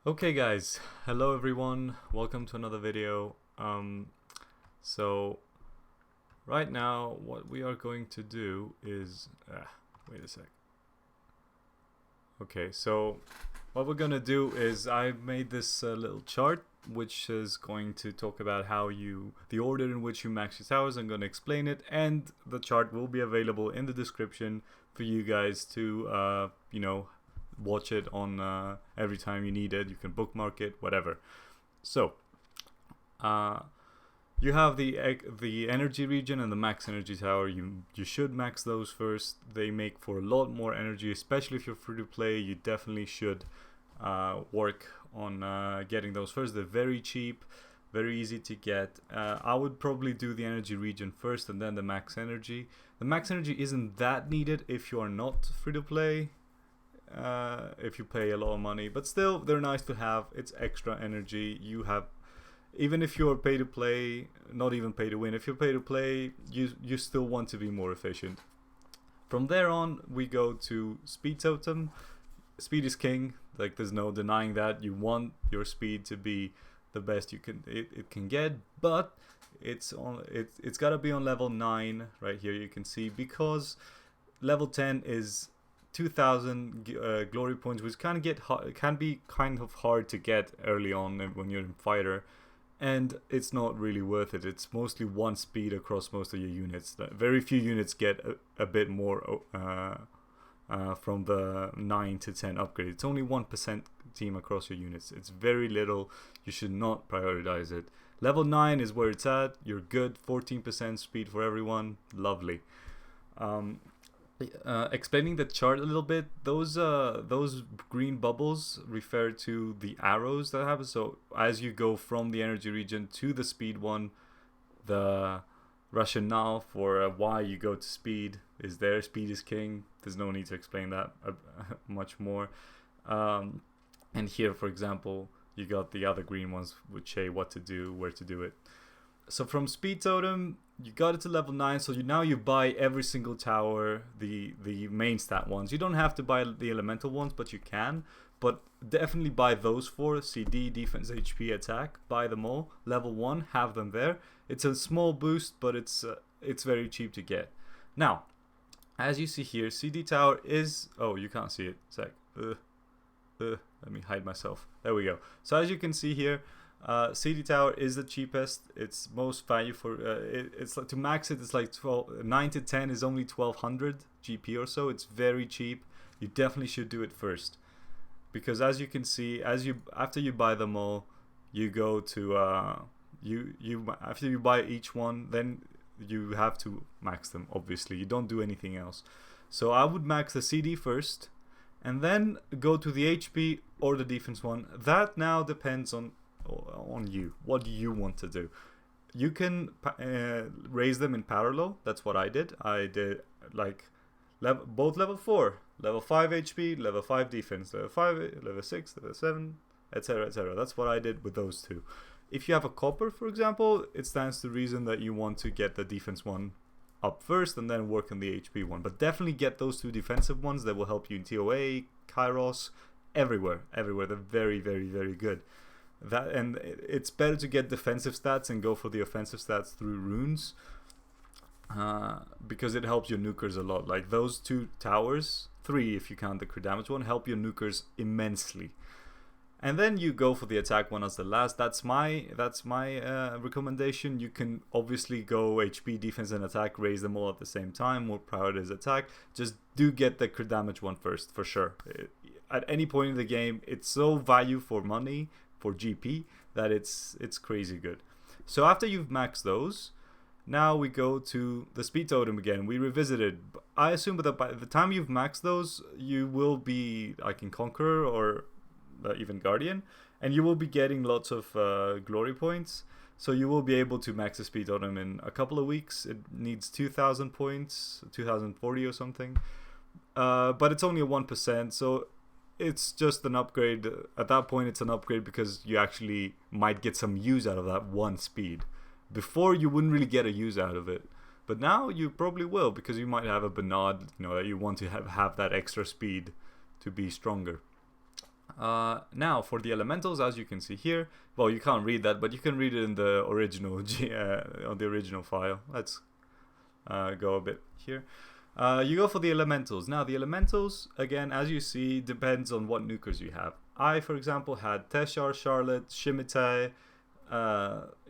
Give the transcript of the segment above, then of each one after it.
Okay guys, hello everyone, welcome to another video. So right now what we are going to do is, wait a sec. Okay, so what we're gonna do is I made this little chart which is going to talk about the order in which you max your towers. I'm gonna explain it, and the chart will be available in the description for you guys to, watch it on every time you need it. You can bookmark it, whatever. So, uh, you have the energy region and the max energy tower. You should max those first. They make for a lot more energy, especially if you're free to play. You definitely should work on getting those first. They're very cheap, very easy to get. I would probably do the energy region first and then the max energy. The max energy isn't that needed if you are not free to play. If you pay a lot of money, but still they're nice to have. It's extra energy. You have, even if you're pay to play, not even pay to win, if you're pay to play, you still want to be more efficient. From there on we go to speed totem. Speed is king, like there's no denying that. You want your speed to be the best it can get, but it's got to be on level 9 right here, you can see, because level 10 is 2000 glory points, which can be kind of hard to get early on when you're in fighter, and it's not really worth it. It's mostly one speed across most of your units. Very few units get a bit more from the 9 to 10 upgrade. It's only 1% team across your units. It's very little. You should not prioritize it. Level 9 is where it's at. You're good. 14% speed for everyone. Lovely. Explaining the chart a little bit, those green bubbles refer to the arrows that happen. So as you go from the energy region to the speed one, the rationale for why you go to speed is there. Speed is king. There's no need to explain that much more. And here, for example, you got the other green ones which say what to do, where to do it. So from speed totem, you got it to level 9, so now you buy every single tower, the main stat ones. You don't have to buy the elemental ones, but you can. But definitely buy those 4: CD, defense, HP, attack. Buy them all. Level 1, have them there. It's a small boost, but it's very cheap to get. Now, as you see here, CD tower is... Oh, you can't see it. Sec. Let me hide myself. There we go. So as you can see here, CD tower is the cheapest. It's most value for it's like, to max it, it's like 9 to 10 is only 1200 GP or so. It's very cheap. You definitely should do it first, because as you can see, after you buy them all, you go to after you buy each one, then you have to max them. Obviously, you don't do anything else. So I would max the CD first, and then go to the HP or the defense one. That now depends on you. What do you want to do? You can raise them in parallel. That's what I did. I did like both level 4, level 5 HP, level 5 defense, level 5, level 6, level 7, etc, etc. That's what I did with those two. If you have a copper, for example, it stands to reason that you want to get the defense one up first and then work on the HP one. But definitely get those two defensive ones. That will help you in TOA, Kairos, everywhere. They're very, very, very good. And it's better to get defensive stats and go for the offensive stats through runes, because it helps your nukers a lot. Like those 2 towers, 3 if you count the crit damage one, help your nukers immensely. And then you go for the attack one as the last. That's my recommendation. You can obviously go HP, defense, and attack, raise them all at the same time. More priority is attack. Just do get the crit damage one first, for sure. At any point in the game, it's so value for money, for GP, that it's crazy good. So after you've maxed those, now we go to the speed totem again. We revisited. I assume that by the time you've maxed those, you will be like in Conqueror or even Guardian, and you will be getting lots of glory points. So you will be able to max the speed totem in a couple of weeks. It needs 2000 points, 2040 or something. But it's only a 1%, so it's just an upgrade. At that point, it's an upgrade because you actually might get some use out of that one speed. Before, you wouldn't really get a use out of it, but now you probably will, because you might have a Bernard, that you want to have that extra speed to be stronger. Now for the elementals, as you can see here, well, you can't read that, but you can read it in the original on the original file. Let's go a bit here. You go for the elementals. Now the elementals, again, as you see, depends on what nukers you have. I, for example, had Teshar, Charlotte, Shimitai,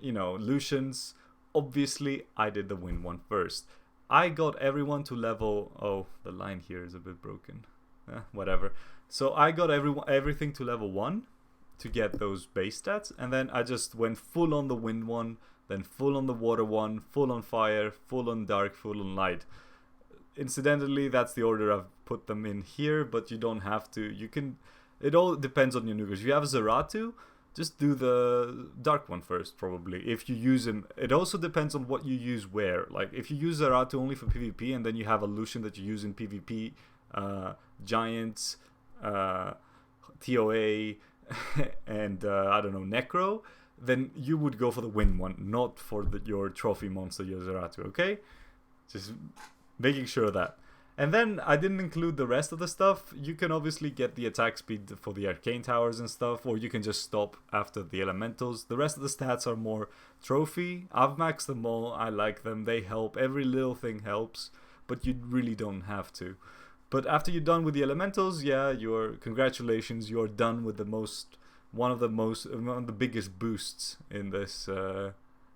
Lucians. Obviously, I did the wind one first. I got everyone to level... Oh, the line here is a bit broken. Whatever. So I got everything to level 1 to get those base stats. And then I just went full on the wind one, then full on the water one, full on fire, full on dark, full on light. Incidentally, that's the order I've put them in here, but you don't have to. You can... It all depends on your nukers. If you have Zeratu, just do the dark one first, probably. If you use him, it also depends on what you use where. Like, if you use Zeratu only for PvP and then you have a Lucian that you use in PvP, Giants, TOA, and I don't know, Necro, then you would go for the win one, not for your trophy monster, your Zeratu, okay? Just making sure of that. And then I didn't include the rest of the stuff. You can obviously get the attack speed for the arcane towers and stuff, or you can just stop after the elementals. The rest of the stats are more trophy. I've maxed them all. I like them. They help. Every little thing helps, but you really don't have to. But after you're done with the elementals, yeah, congratulations, you're done with one of the biggest boosts in this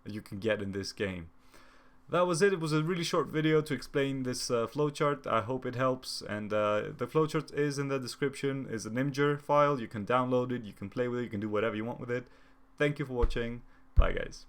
you can get in this game. That was it. It was a really short video to explain this flowchart. I hope it helps. And the flowchart is in the description. It's an Imgur file. You can download it. You can play with it. You can do whatever you want with it. Thank you for watching. Bye, guys.